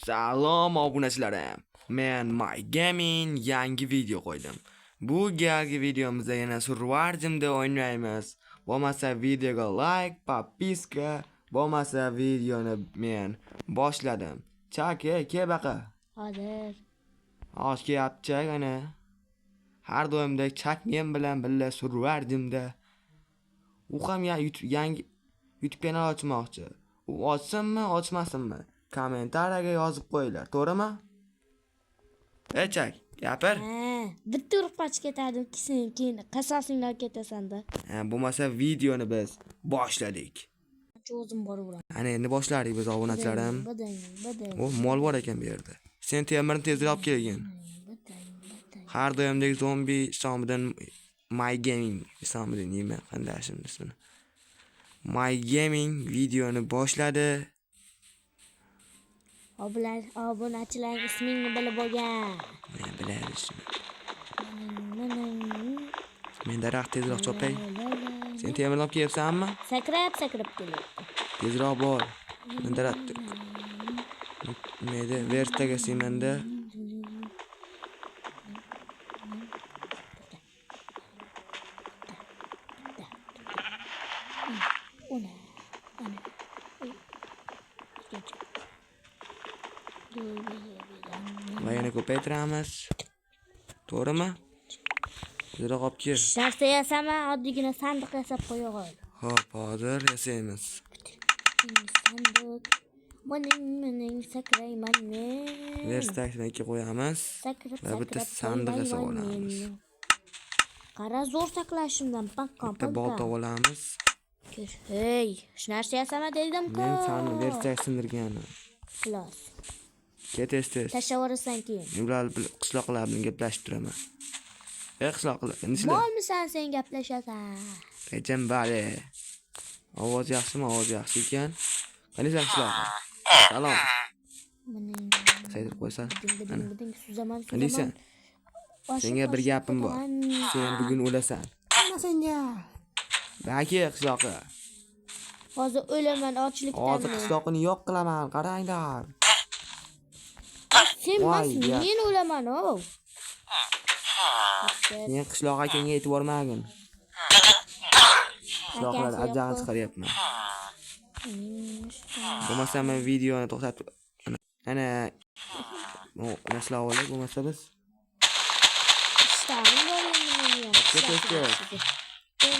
Salom obunachilarim. Men My Gaming yangi video qo'ydim. Bu galgi videomizda yana Survivor'da o'ynaymiz. Bo'lmasa videoga like, podpiska, bo'lmasa videoni men boshladim. Chaka, ke baqa. Hozir. Osh kelyapti ana. Har doimdek Chak men bilan birga Survivor'da. U ham yangi YouTube kanal ochmoqchi. U ochsinmi, ochmasinmi? Kommentariyaga yozib qo'yinglar, to'g'rimi? Chak, gapir. Bitta urib qochib ketadi, keyin qasosinglar ketasan-da. Bo'lmasa videoni biz boshladik. O'zim boraveraman. Ana endi boshladik biz obunachilarim. Badang. O, mol bor ekan bu yerda. Sen temirni tezroq olib kelgin. Har doimdek zombi ismidan My Gaming ismidan nima qanday ismini. My Gaming videoni boshladi. Obunachilar ismingni bilib olgan. Men bilamiz. Men daraxt tezroq chopay. Sen temirni olib kelyapsanmi? Sakrab kelyapti. Tezroq bor. Men daraxt. Neydi? Vertaga simanda. Va yana ko'paytiramiz. To'g'rimi? Tezroq olib kel. Narsa yasaman, oddiygina sandiq yasab qo'ya qol. Xo'p, hozir yasaymiz. Sandiq. Mening sakrayman men. Verstakni qo'yamiz. Va bitta sandiq yasab olamiz. Qara zo'r saklashimdan paqqan. Bitta bolta olamiz. Hey, shu narsa yasaman dedim-ku. Men sani verstak sindirganman. Xlos. Tez. Tashavarasan keyin. Ular qishloqlar bilan gaplashib turaman. Qishloqlar, nishlar. Bo'lmisan sen gaplashasan. Aytjam bari. Ovoz yaxshimi? Ovoz yaxshi ekan. Qanday qishloqlar? Salom. Saydir qo'ysan. Biding suzaman. Qaniysan? Senga bir gapim bor. Sen bugun o'lasan. Nima senga? Baki qishloqi. Hozir o'laman ochlikdan. Hozir qishloqni yo'q qilaman, qaranglar. Sen mas men o'laman, o. Men qishloqqa kenga aytib bormagin. Qishloqlar ajag'ini chiqaryapman. Bo'lmasa men videoni to'xtatib ana naslar olib bo'lmasa biz.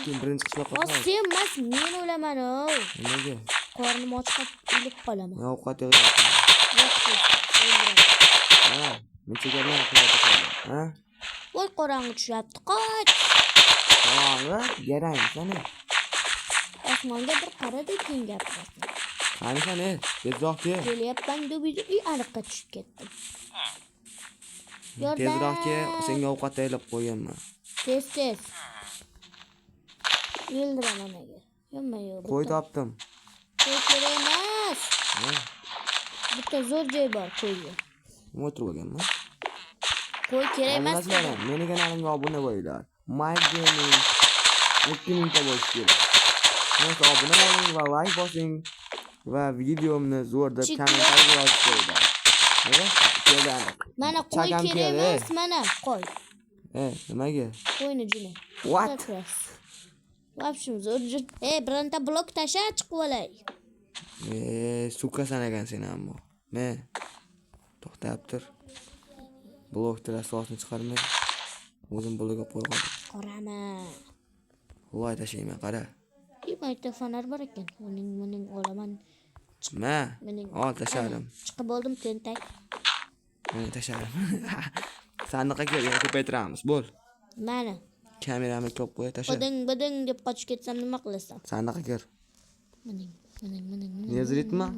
Kim birinchi qishloqqa? Sen mas men o'laman, o. Nimaga? Qornim ochib o'lib qolaman. Ovqat yo'q. Men chegarman qilyapman. Ha? Voy qorong'i tushyapti, qoch. Garang sana. Osmonga bir qarada keyin gapirasan. Qani sana? Tezroq kel. Kelyapman deb ariqqa tushib ketdim. Tezroq kel, senga ovqat tayyorlab qo'yganman. Tez. Yildiraman anaga. Yo'q. Qo'y topdim. Qo'y kerak emas. Bitta zo'r joy bor qo'yga. Nima o'tirib olganman? Qo'y kerak emas. Meni kanalimga obuna bo'linglar. My Gaming 2 mingta bo'lish kerak. Mana obuna bo'ling va like bosing va videomni zo'r deb kommentariyaga yozib qo'yinglar. Mana qo'y kerak emas, mana qo'y. Nimaga? Qo'yni jini. What? Vapshim zo'r. Bironta blok tasha chiqib olay. Suka sanagan sen ammo. Men to'xtab tur. Bloklar asosini chiqarmay. O'zim blokga qo'ygan. Qoraman. Voy tashayman, qara. Mayda fonar bor ekan. Uning olaman. Ol tashladim. Chiqib oldim tentak. Men tashladim. Sandiqqa kel, yana ko'paytiramiz. Bo'l. Mana. Kameramni ko'p qo'y, tashla. Bading deb qochib ketsam nima qilasan? Sandiqqa kir. Mening. Nezritmi?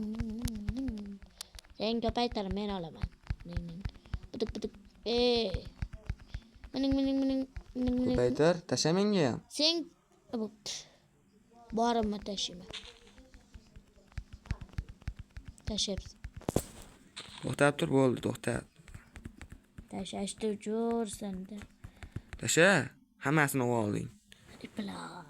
Sen ko'paytir, men olaman. Bidik. Mening. Ko'paytir, tasha menga ham. Sen borimni tashiyman. Tashayapsan. To'xtab tur, bo'ldi, to'xtab. Tashashdi jo'rsanda. Tasha, hammasini olding. Iplos.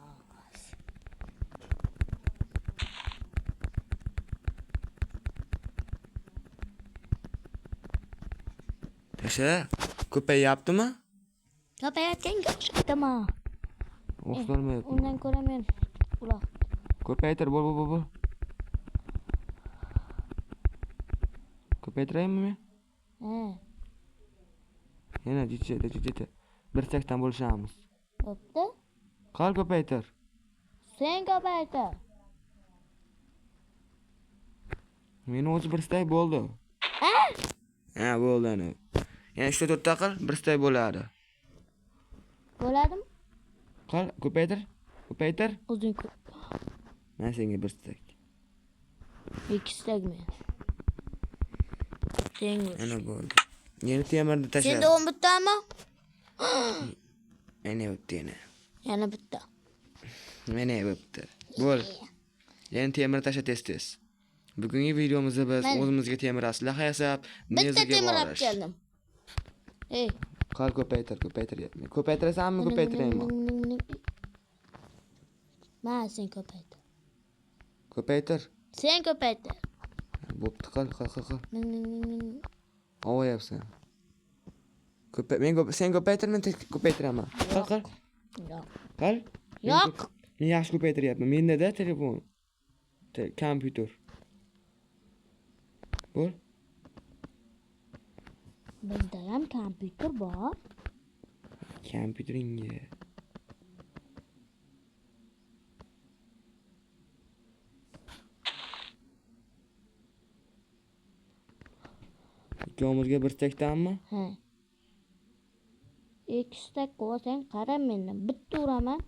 Tasha, ko'payyaptimi? Ko'payotganga o'xshaydimi? O'xsholmayapti. Undan ko'ra men uloq. Ko'paytir, bo'l. Ko'paytiraymi men? Ha, Yana jiti. Bir sakdan bo'lishamiz. bo'pti. Qal ko'paytir. Sen ko'paytir. Meni o'zi bir stak bo'ldi. Ha, bo'ldi ana. Yana 3-4 ta qil, bir stak bo'ladi. Bo'ladimi? Qal ko'paytir. O'zing ko'p. Men senga bir stak. Ikkistak men. Sen Ana bo'ldi. Yeni temirni tasha. Senda 10 bittami? Ana o'tdi yana. Yana bitta. Mana bo'pti. Bo'l. Yeni temir tasha tez. Bugungi videomizda biz o'zimizga temir aslaha yasab, Bitta nezaga temir olib borish. keldim. Ey, Qal ko'paytiryapman. Ko'paytirasanmi, ko'paytiraymi? Ma sen ko'paytir. Ko'paytir. Sen ko'paytir. Bo'pti, qal. Ning, ning, ning, ning. Ovoyapsan. Sen ko'paytir, men ko'paytiraman. Qal. Yo'q. Qal. Yo'q. Men yaxshi ko'paytiryapman. Menda telefon. Kompyuter. Bo'l. Bizda ham kompyuter bor. Kompyuteringga. Ikkovimizga bir stakdanmi? Ha. Ikkistak qo'ysang qara mendan bitta uraman.